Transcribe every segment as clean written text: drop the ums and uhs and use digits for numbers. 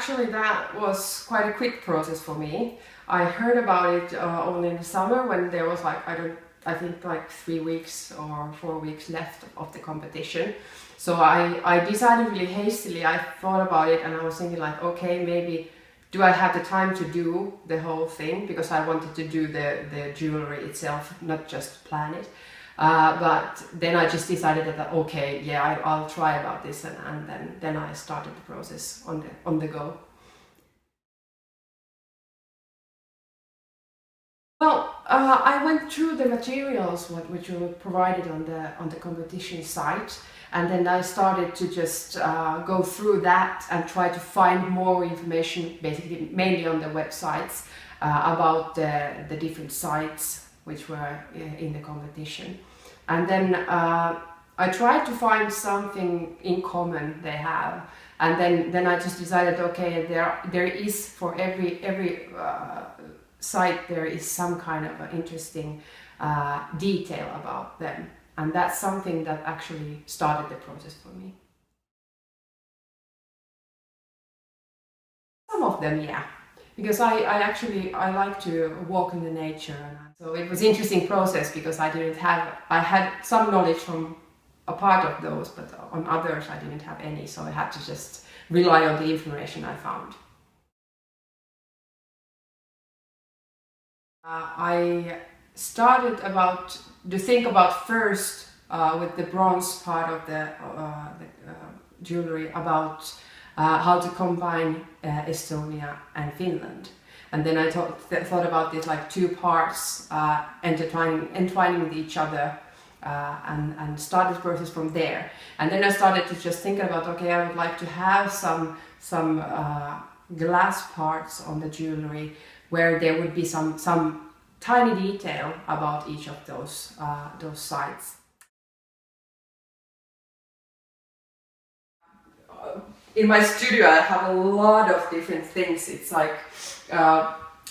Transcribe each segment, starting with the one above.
actually that was quite a quick process for me. I heard about it only in the summer when there was like, I think like 3 weeks or 4 weeks left of the competition. So I decided really hastily. I thought about it and I was thinking like, okay, maybe do I have the time to do the whole thing, because I wanted to do the jewelry itself, not just plan it. But then I just decided that okay, yeah, I'll try about this, and then I started the process on the go. Well, I went through the materials which were provided on the competition site, and then I started to just go through that and try to find more information, basically mainly on the websites, about the different sites which were in the competition. And then I tried to find something in common they have, and then I just decided, okay, there is for every site there is some kind of interesting detail about them, and that's something that actually started the process for me. Some of them, yeah, because I like to walk in the nature, and so it was an interesting process because I had some knowledge from a part of those, but on others I didn't have any, so I had to just rely on the information I found. I started to think about first with the bronze part of the jewelry about how to combine Estonia and Finland. And then I thought about this like two parts entwining with each other, and started the process from there. And then I started to just think about, okay, I would like to have some glass parts on the jewelry where there would be some tiny detail about each of those sites. In my studio I have a lot of different things. It's like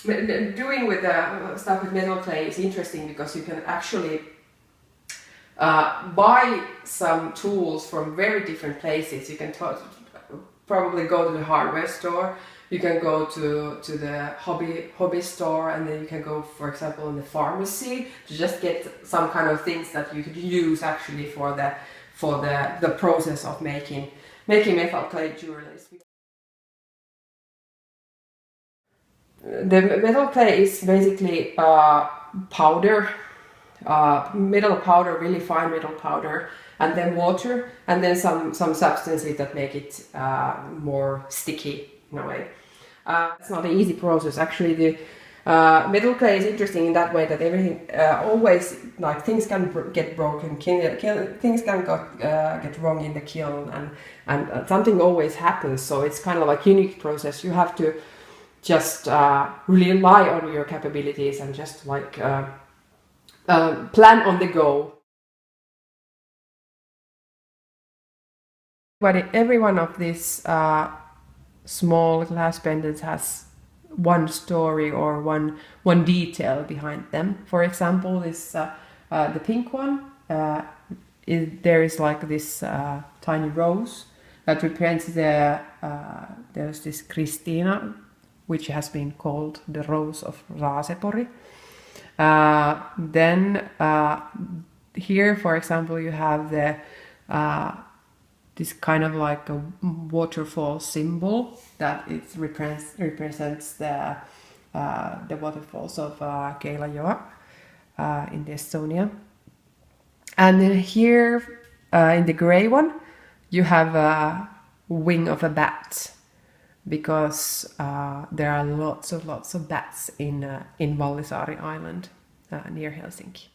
doing with the stuff with metal clay is interesting because you can actually buy some tools from very different places. You can probably go to the hardware store, you can go to the hobby store, and then you can go, for example, in the pharmacy to just get some kind of things that you could use actually for the process of making metal clay jewelry. The metal clay is basically powder, metal powder, really fine metal powder, and then water, and then some substances that make it more sticky in a way. It's not an easy process. Actually, the metal clay is interesting in that way that everything always, like, things can get broken, things can get wrong in the kiln, and something always happens. So it's kind of like a unique process. You have to just really rely on your capabilities and just like plan on the go. But every one of these small glass pendants has one story or one detail behind them. For example, this the pink one, there is like this tiny rose that represents there's this Christina, which has been called the Rose of Raasepori. Then here, for example, you have the this kind of like a waterfall symbol that it represents the waterfalls of Kealajoa in Estonia. And then here in the gray one, you have a wing of a bat, because there are lots of bats in Vallisaari Island near Helsinki.